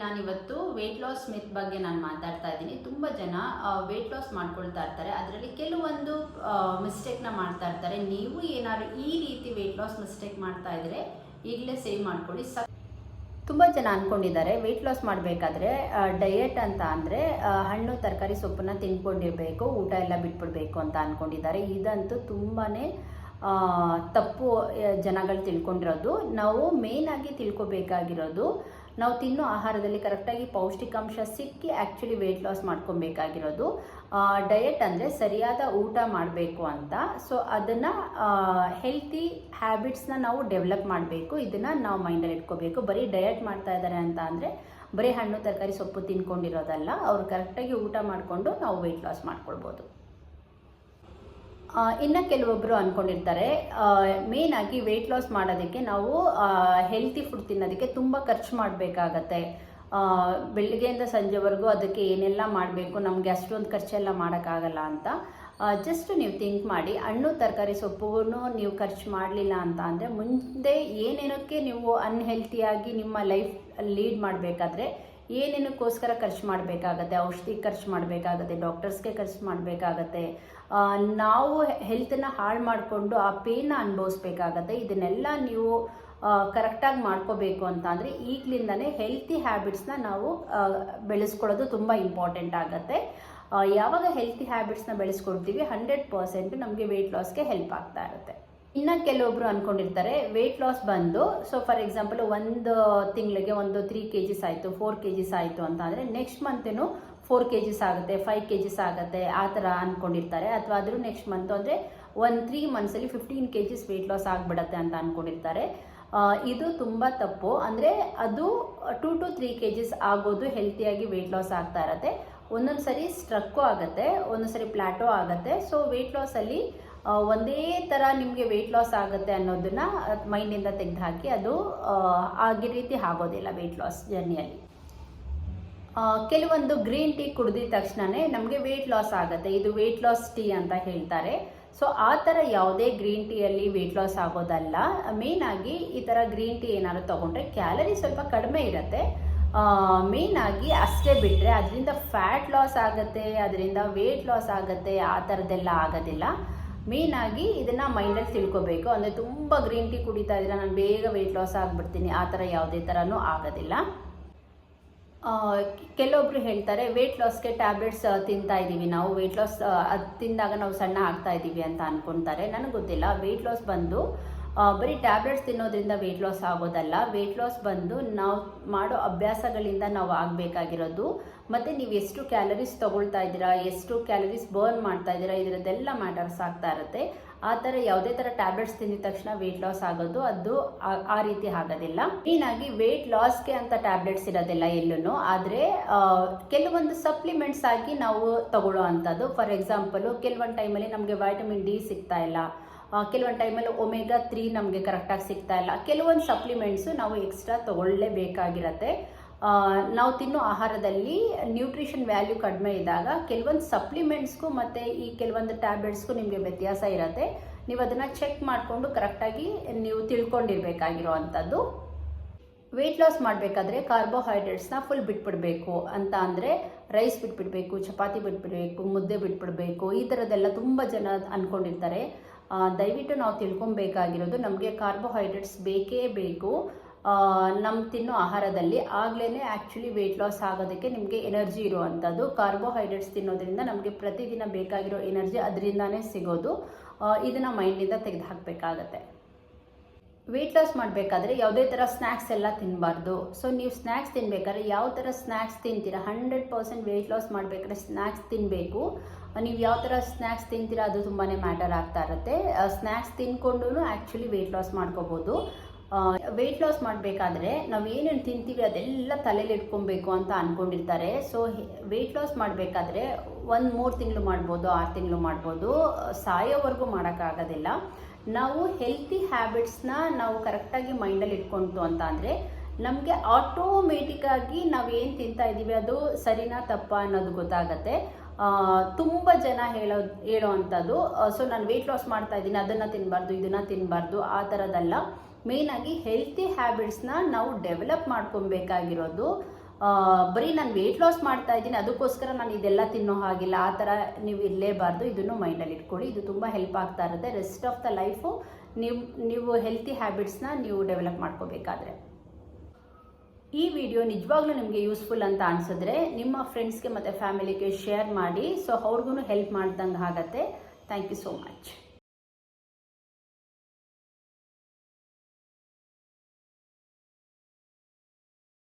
ನಾನಿವತ್ತು weight loss ಮಿತ್ ಬಗ್ಗೆ ನಾನು ಮಾತಾಡ್ತಾ ಇದ್ದೀನಿ. ತುಂಬ ಜನ ವೆಯ್ಟ್ ಲಾಸ್ ಮಾಡ್ಕೊಳ್ತಾ ಇರ್ತಾರೆ. ಅದರಲ್ಲಿ ಕೆಲವೊಂದು ಮಿಸ್ಟೇಕ್ನ ಮಾಡ್ತಾ ಇರ್ತಾರೆ. ನೀವು ಏನಾದ್ರು ಈ ರೀತಿ ವೆಯ್ಟ್ ಲಾಸ್ ಮಿಸ್ಟೇಕ್ ಮಾಡ್ತಾ ಇದ್ರೆ ಈಗಲೇ ಸೇವ್ ಮಾಡ್ಕೊಳ್ಳಿ. ತುಂಬ ಜನ ಅಂದ್ಕೊಂಡಿದ್ದಾರೆ ವೆಯ್ಟ್ ಲಾಸ್ ಮಾಡಬೇಕಾದ್ರೆ ಡಯಟ್ ಅಂತ ಅಂದರೆ ಹಣ್ಣು ತರಕಾರಿ ಸೊಪ್ಪನ್ನು ತಿನ್ಕೊಂಡಿರಬೇಕು, ಊಟ ಎಲ್ಲ ಬಿಟ್ಬಿಡ್ಬೇಕು ಅಂತ ಅಂದ್ಕೊಂಡಿದ್ದಾರೆ. ಇದಂತೂ ತುಂಬಾ ತಪ್ಪು ಜನಗಳು ತಿಳ್ಕೊಂಡಿರೋದು. ನಾವು ಮೇಯ್ನಾಗಿ ತಿಳ್ಕೊಬೇಕಾಗಿರೋದು, ನಾವು ತಿನ್ನೋ ಆಹಾರದಲ್ಲಿ ಕರೆಕ್ಟಾಗಿ ಪೌಷ್ಟಿಕಾಂಶ ಸಿಕ್ಕಿ ಆ್ಯಕ್ಚುಲಿ ವೆಯ್ಟ್ ಲಾಸ್ ಮಾಡ್ಕೊಬೇಕಾಗಿರೋದು. ಡಯಟ್ ಅಂದರೆ ಸರಿಯಾದ ಊಟ ಮಾಡಬೇಕು ಅಂತ. ಸೊ ಅದನ್ನು ಹೆಲ್ತಿ ಹ್ಯಾಬಿಟ್ಸ್ನ ನಾವು ಡೆವಲಪ್ ಮಾಡಬೇಕು. ಇದನ್ನು ನಾವು ಮೈಂಡಲ್ಲಿ ಇಟ್ಕೋಬೇಕು. ಬರೀ ಡಯಟ್ ಮಾಡ್ತಾ ಇದ್ದಾರೆ ಅಂತ ಅಂದರೆ ಬರೀ ಹಣ್ಣು ತರಕಾರಿ ಸೊಪ್ಪು ತಿನ್ಕೊಂಡಿರೋದಲ್ಲ, ಅವರು ಕರೆಕ್ಟಾಗಿ ಊಟ ಮಾಡಿಕೊಂಡು ನಾವು ವೆಯ್ಟ್ ಲಾಸ್ ಮಾಡ್ಕೊಳ್ಬೋದು. ಇನ್ನು ಕೆಲವೊಬ್ಬರು ಅಂದ್ಕೊಂಡಿರ್ತಾರೆ ಮೇಯ್ನಾಗಿ ವೆಯ್ಟ್ ಲಾಸ್ ಮಾಡೋದಕ್ಕೆ ನಾವು ಹೆಲ್ತಿ ಫುಡ್ ತಿನ್ನೋದಕ್ಕೆ ತುಂಬ ಖರ್ಚು ಮಾಡಬೇಕಾಗತ್ತೆ. ಬೆಳಗ್ಗೆಯಿಂದ ಸಂಜೆವರೆಗೂ ಅದಕ್ಕೆ ಏನೆಲ್ಲ ಮಾಡಬೇಕು, ನಮಗೆ ಅಷ್ಟೊಂದು ಖರ್ಚೆಲ್ಲ ಮಾಡೋಕ್ಕಾಗಲ್ಲ ಅಂತ. ಜಸ್ಟ್ ನೀವು ಥಿಂಕ್ ಮಾಡಿ, ಹಣ್ಣು ತರಕಾರಿ ಸೊಪ್ಪು ನೀವು ಖರ್ಚು ಮಾಡಲಿಲ್ಲ ಅಂತ ಅಂದರೆ ಮುಂದೆ ಏನೇನಕ್ಕೆ ನೀವು ಅನ್ಹೆಲ್ತಿಯಾಗಿ ನಿಮ್ಮ ಲೈಫ್ ಲೀಡ್ ಮಾಡಬೇಕಾದ್ರೆ ಏನೇನಕ್ಕೋಸ್ಕರ ಖರ್ಚು ಮಾಡಬೇಕಾಗತ್ತೆ. ಔಷಧಿ ಖರ್ಚು ಮಾಡಬೇಕಾಗತ್ತೆ, ಡಾಕ್ಟರ್ಸ್ಗೆ ಖರ್ಚು ಮಾಡಬೇಕಾಗತ್ತೆ. ನಾವು ಹೆಲ್ತನ್ನು ಹಾಳು ಮಾಡಿಕೊಂಡು ಆ ಪೇನ್ನ ಅನುಭವಿಸ್ಬೇಕಾಗತ್ತೆ. ಇದನ್ನೆಲ್ಲ ನೀವು ಕರೆಕ್ಟಾಗಿ ಮಾಡ್ಕೋಬೇಕು ಅಂತ ಅಂದರೆ ಈಗಲಿಂದನೇ ಹೆಲ್ತಿ ಹ್ಯಾಬಿಟ್ಸ್ನ ನಾವು ಬೆಳೆಸ್ಕೊಳ್ಳೋದು ತುಂಬ ಇಂಪಾರ್ಟೆಂಟ್ ಆಗುತ್ತೆ. ಯಾವಾಗ ಹೆಲ್ತಿ ಹ್ಯಾಬಿಟ್ಸ್ನ ಬೆಳೆಸ್ಕೊಳ್ತೀವಿ 100% ನಮಗೆ ವೆಯ್ಟ್ ಲಾಸ್ಗೆ ಹೆಲ್ಪ್ ಆಗ್ತಾ ಇರುತ್ತೆ. ಇನ್ನು ಕೆಲವೊಬ್ರು ಅಂದ್ಕೊಂಡಿರ್ತಾರೆ ವೆಯ್ಟ್ ಲಾಸ್ ಬಂದು, ಸೊ ಫಾರ್ ಎಕ್ಸಾಂಪಲ್ ಒಂದು ತಿಂಗಳಿಗೆ ಒಂದು 3 kgs ಆಯಿತು, 4 kgs ಆಯಿತು ಅಂತ ಅಂದರೆ ನೆಕ್ಸ್ಟ್ ಮಂತೇನು 4 kgs ಆಗುತ್ತೆ, 5 kgs ಆಗುತ್ತೆ, ಆ ಥರ ಅಂದ್ಕೊಂಡಿರ್ತಾರೆ. ಅಥವಾ ಅದ್ರ ನೆಕ್ಸ್ಟ್ ಮಂತು ಅಂದರೆ 3 ಮಂತ್ಸಲ್ಲಿ 15 kgs ವೆಯ್ಟ್ ಲಾಸ್ ಆಗಿಬಿಡತ್ತೆ ಅಂತ ಅಂದ್ಕೊಂಡಿರ್ತಾರೆ. ಇದು ತುಂಬ ತಪ್ಪು. ಅಂದರೆ ಅದು 2 to 3 kgs ಆಗೋದು ಹೆಲ್ತಿಯಾಗಿ ವೆಯ್ಟ್ ಲಾಸ್ ಆಗ್ತಾ ಇರುತ್ತೆ. ಒಂದೊಂದು ಸರಿ ಸ್ಟ್ರಕ್ಕು ಆಗುತ್ತೆ, ಒಂದೊಂದು ಸರಿ ಪ್ಲಾಟೋ ಆಗುತ್ತೆ. ಸೊ ವೆಯ್ಟ್ ಲಾಸಲ್ಲಿ ಒಂದೇ ಥರ ನಿಮಗೆ ವೆಯ್ಟ್ ಲಾಸ್ ಆಗುತ್ತೆ ಅನ್ನೋದನ್ನು ಮೈಂಡಿಂದ ತೆಗೆದುಹಾಕಿ, ಅದು ಆಗಿ ರೀತಿ ಆಗೋದಿಲ್ಲ ವೆಯ್ಟ್ ಲಾಸ್ ಜರ್ನಿಯಲ್ಲಿ. ಕೆಲವೊಂದು ಗ್ರೀನ್ ಟೀ ಕುಡಿದ ತಕ್ಷಣವೇ ನಮಗೆ ವೆಯ್ಟ್ ಲಾಸ್ ಆಗುತ್ತೆ, ಇದು ವೆಯ್ಟ್ ಲಾಸ್ ಟೀ ಅಂತ ಹೇಳ್ತಾರೆ. ಸೊ ಆ ಥರ ಯಾವುದೇ ಗ್ರೀನ್ ಟೀಯಲ್ಲಿ ವೆಯ್ಟ್ ಲಾಸ್ ಆಗೋದಲ್ಲ. ಮೇಯ್ನಾಗಿ ಈ ಥರ ಗ್ರೀನ್ ಟೀ ಏನಾದ್ರು ತೊಗೊಂಡ್ರೆ ಕ್ಯಾಲರಿ ಸ್ವಲ್ಪ ಕಡಿಮೆ ಇರುತ್ತೆ. ಮೇಯ್ನಾಗಿ ಅಷ್ಟೇ ಬಿಟ್ಟರೆ ಅದರಿಂದ ಫ್ಯಾಟ್ ಲಾಸ್ ಆಗುತ್ತೆ, ಅದರಿಂದ ವೆಯ್ಟ್ ಲಾಸ್ ಆಗುತ್ತೆ, ಆ ಥರದ್ದೆಲ್ಲ ಆಗೋದಿಲ್ಲ. ಮೇಯ್ನಾಗಿ ಇದನ್ನು ಮೈಂಡಲ್ಲಿ ತಿಳ್ಕೊಬೇಕು. ಅಂದರೆ ತುಂಬ ಗ್ರೀನ್ ಟೀ ಕುಡಿತಾ ಇದ್ರೆ ನಾನು ಬೇಗ ವೆಯ್ಟ್ ಲಾಸ್ ಆಗಿಬಿಡ್ತೀನಿ, ಆ ಥರ ಯಾವುದೇ ಥರನೂ ಆಗೋದಿಲ್ಲ. ಕೆಲವೊಬ್ರು ಹೇಳ್ತಾರೆ ವೆಯ್ಟ್ ಲಾಸ್ಗೆ ಟ್ಯಾಬ್ಲೆಟ್ಸ್ ತಿಂತಾ ಇದ್ದೀವಿ ನಾವು, ವೆಯ್ಟ್ ಲಾಸ್ ಅದು ತಿಂದಾಗ ನಾವು ಸಣ್ಣ ಆಗ್ತಾ ಇದ್ದೀವಿ ಅಂತ ಅಂದ್ಕೊತಾರೆ. ನನಗೆ ಗೊತ್ತಿಲ್ಲ. ವೆಯ್ಟ್ ಲಾಸ್ ಬಂದು ಬರೀ ಟ್ಯಾಬ್ಲೆಟ್ಸ್ ತಿನ್ನೋದ್ರಿಂದ ವೆಯ್ಟ್ ಲಾಸ್ ಆಗೋದಲ್ಲ. ವೆಯ್ಟ್ ಲಾಸ್ ಬಂದು ನಾವು ಮಾಡೋ ಅಭ್ಯಾಸಗಳಿಂದ ನಾವು ಆಗಬೇಕಾಗಿರೋದು. ಮತ್ತು ನೀವು ಎಷ್ಟು ಕ್ಯಾಲರೀಸ್ ತೊಗೊಳ್ತಾ ಇದ್ದೀರಾ, ಎಷ್ಟು ಕ್ಯಾಲರೀಸ್ ಬರ್ನ್ ಮಾಡ್ತಾ ಇದ್ದೀರಾ, ಇದರದ್ದೆಲ್ಲ ಮ್ಯಾಟರ್ಸ್ ಆಗ್ತಾ ಇರುತ್ತೆ. ಆ ಥರ ಯಾವುದೇ ಥರ ಟ್ಯಾಬ್ಲೆಟ್ಸ್ ತಿಂದಿದ ತಕ್ಷಣ ವೆಯ್ಟ್ ಲಾಸ್ ಆಗೋದು ಅದು ಆ ರೀತಿ ಆಗೋದಿಲ್ಲ. ಮೇಯ್ನಾಗಿ ವೆಯ್ಟ್ ಲಾಸ್ಗೆ ಅಂತ ಟ್ಯಾಬ್ಲೆಟ್ಸ್ ಇರೋದಿಲ್ಲ ಎಲ್ಲೂ. ಆದರೆ ಕೆಲವೊಂದು ಸಪ್ಲಿಮೆಂಟ್ಸ್ ಆಗಿ ನಾವು ತಗೊಳ್ಳೋ ಅಂಥದ್ದು. ಫಾರ್ ಎಕ್ಸಾಂಪಲು ಕೆಲವೊಂದು ಟೈಮಲ್ಲಿ ನಮಗೆ ವೈಟಮಿನ್ ಡಿ ಸಿಗ್ತಾ ಇಲ್ಲ, ಕೆಲವೊಂದು ಟೈಮಲ್ಲಿ ಒಮೆಗಾ 3 ನಮಗೆ ಕರೆಕ್ಟಾಗಿ ಸಿಗ್ತಾ ಇಲ್ಲ. ಕೆಲವೊಂದು ಸಪ್ಲಿಮೆಂಟ್ಸು ನಾವು ಎಕ್ಸ್ಟ್ರಾ ತೊಗೊಳ್ಳೇಬೇಕಾಗಿರತ್ತೆ. ನಾವು ತಿನ್ನೋ ಆಹಾರದಲ್ಲಿ ನ್ಯೂಟ್ರಿಷನ್ ವ್ಯಾಲ್ಯೂ ಕಡಿಮೆ ಇದ್ದಾಗ ಕೆಲವೊಂದು ಸಪ್ಲಿಮೆಂಟ್ಸ್ಗೂ ಮತ್ತು ಈ ಕೆಲವೊಂದು ಟ್ಯಾಬ್ಲೆಟ್ಸ್ಗೂ ನಿಮಗೆ ವ್ಯತ್ಯಾಸ ಇರುತ್ತೆ. ನೀವು ಅದನ್ನು ಚೆಕ್ ಮಾಡಿಕೊಂಡು ಕರೆಕ್ಟಾಗಿ ನೀವು ತಿಳ್ಕೊಂಡಿರಬೇಕಾಗಿರೋ ಅಂಥದ್ದು. ವೆಯ್ಟ್ ಲಾಸ್ ಮಾಡಬೇಕಾದ್ರೆ ಕಾರ್ಬೋಹೈಡ್ರೇಟ್ಸ್ನ ಫುಲ್ ಬಿಟ್ಬಿಡಬೇಕು ಅಂತ ಅಂದರೆ ರೈಸ್ ಬಿಟ್ಬಿಡಬೇಕು, ಚಪಾತಿ ಬಿಟ್ಬಿಡಬೇಕು, ಮುದ್ದೆ ಬಿಟ್ಬಿಡಬೇಕು, ಈ ಥರದ್ದೆಲ್ಲ ತುಂಬ ಜನ ಅಂದ್ಕೊಂಡಿರ್ತಾರೆ. ದಯವಿಟ್ಟು ನಾವು ತಿಳ್ಕೊಬೇಕಾಗಿರೋದು, ನಮಗೆ ಕಾರ್ಬೋಹೈಡ್ರೇಟ್ಸ್ ಬೇಕೇ ಬೇಕು ನಮ್ಮ ತಿನ್ನೋ ಆಹಾರದಲ್ಲಿ. ಆಗಲೇ ಆ್ಯಕ್ಚುಲಿ ವೆಯ್ಟ್ ಲಾಸ್ ಆಗೋದಕ್ಕೆ ನಿಮಗೆ ಎನರ್ಜಿ ಇರುವಂಥದ್ದು. ಕಾರ್ಬೋಹೈಡ್ರೇಟ್ಸ್ ತಿನ್ನೋದ್ರಿಂದ ನಮಗೆ ಪ್ರತಿದಿನ ಬೇಕಾಗಿರೋ ಎನರ್ಜಿ ಅದರಿಂದಾನೇ ಸಿಗೋದು. ಇದನ್ನು ಮೈಂಡಿಂದ ತೆಗೆದು ಹಾಕಬೇಕಾಗತ್ತೆ. ವೆಯ್ಟ್ ಲಾಸ್ ಮಾಡಬೇಕಾದ್ರೆ ಯಾವುದೇ ಥರ ಸ್ನ್ಯಾಕ್ಸ್ ಎಲ್ಲ ತಿನ್ನಬಾರ್ದು. ಸೊ ನೀವು ಸ್ನ್ಯಾಕ್ಸ್ ತಿನ್ನಬೇಕಾದ್ರೆ ಯಾವ ಥರ ಸ್ನ್ಯಾಕ್ಸ್ ತಿಂತೀರಾ, 100% ವೆಯ್ಟ್ ಲಾಸ್ ಮಾಡಬೇಕಾದ್ರೆ ಸ್ನ್ಯಾಕ್ಸ್ ತಿನ್ನಬೇಕು. ನೀವು ಯಾವ ಥರ ಸ್ನ್ಯಾಕ್ಸ್ ತಿಂತೀರಾ ಅದು ತುಂಬಾ ಮ್ಯಾಟರ್ ಆಗ್ತಾ ಇರುತ್ತೆ. ಸ್ನ್ಯಾಕ್ಸ್ ತಿನ್ಕೊಂಡು ಆ್ಯಕ್ಚುಲಿ ವೆಯ್ಟ್ ಲಾಸ್ ಮಾಡ್ಕೋಬೋದು. ವೆಯ್ಟ್ ಲಾಸ್ ಮಾಡಬೇಕಾದ್ರೆ ನಾವು ಏನೇನು ತಿಂತೀವಿ ಅದೆಲ್ಲ ತಲೆಯಲ್ಲಿ ಇಟ್ಕೊಬೇಕು ಅಂತ ಅಂದ್ಕೊಂಡಿರ್ತಾರೆ. ಸೊ ವೆಯ್ಟ್ ಲಾಸ್ ಮಾಡಬೇಕಾದ್ರೆ 3 ತಿಂಗಳು ಮಾಡ್ಬೋದು, 6 ತಿಂಗಳು ಮಾಡ್ಬೋದು, ಸಾಯೋವರೆಗೂ ಮಾಡೋಕ್ಕಾಗೋದಿಲ್ಲ. ನಾವು ಹೆಲ್ತಿ ಹ್ಯಾಬಿಟ್ಸ್ನ ನಾವು ಕರೆಕ್ಟಾಗಿ ಮೈಂಡಲ್ಲಿ ಇಟ್ಕೊಂತು ಅಂತ ಅಂದರೆ ನಮಗೆ ಆಟೋಮೇಟಿಕ್ಕಾಗಿ ನಾವು ಏನು ತಿಂತಾ ಇದ್ದೀವಿ ಅದು ಸರಿನಾ ತಪ್ಪಾ ಅನ್ನೋದು ಗೊತ್ತಾಗತ್ತೆ. ತುಂಬ ಜನ ಹೇಳೋ ಅಂಥದ್ದು, ಸೊ ನಾನು ವೆಯ್ಟ್ ಲಾಸ್ ಮಾಡ್ತಾ ಇದ್ದೀನಿ ಅದನ್ನು ತಿನ್ನಬಾರ್ದು ಇದನ್ನು ತಿನ್ನಬಾರ್ದು ಆ ಥರದ್ದಲ್ಲ. ಮೇಯ್ನಾಗಿ ಹೆಲ್ತಿ ಹ್ಯಾಬಿಟ್ಸ್ನ ನಾವು ಡೆವಲಪ್ ಮಾಡ್ಕೊಬೇಕಾಗಿರೋದು. ಬರೀ ನಾನು ವೆಯ್ಟ್ ಲಾಸ್ ಮಾಡ್ತಾ ಇದ್ದೀನಿ ಅದಕ್ಕೋಸ್ಕರ ನಾನು ಇದೆಲ್ಲ ತಿನ್ನೋ ಹಾಗಿಲ್ಲ, ಆ ಥರ ನೀವು ಇರಲೇಬಾರ್ದು. ಇದನ್ನು ಮೈಂಡಲ್ಲಿ ಇಟ್ಕೊಳ್ಳಿ. ಇದು ತುಂಬ ಹೆಲ್ಪ್ ಆಗ್ತಾ ಇರುತ್ತೆ. ರೆಸ್ಟ್ ಆಫ್ ದ ಲೈಫು ನೀವು ಹೆಲ್ತಿ ಹ್ಯಾಬಿಟ್ಸ್ನ ನೀವು ಡೆವಲಪ್ ಮಾಡ್ಕೋಬೇಕಾದ್ರೆ. ಈ ವಿಡಿಯೋ ನಿಜವಾಗ್ಲೂ ನಿಮಗೆ ಯೂಸ್ಫುಲ್ ಅಂತ ಅನಿಸಿದ್ರೆ ನಿಮ್ಮ ಫ್ರೆಂಡ್ಸ್ಗೆ ಮತ್ತು ಫ್ಯಾಮಿಲಿಗೆ ಶೇರ್ ಮಾಡಿ. ಸೊ ಅವ್ರಿಗೂ ಹೆಲ್ಪ್ ಮಾಡ್ದಂಗೆ ಆಗತ್ತೆ. Thank you so much.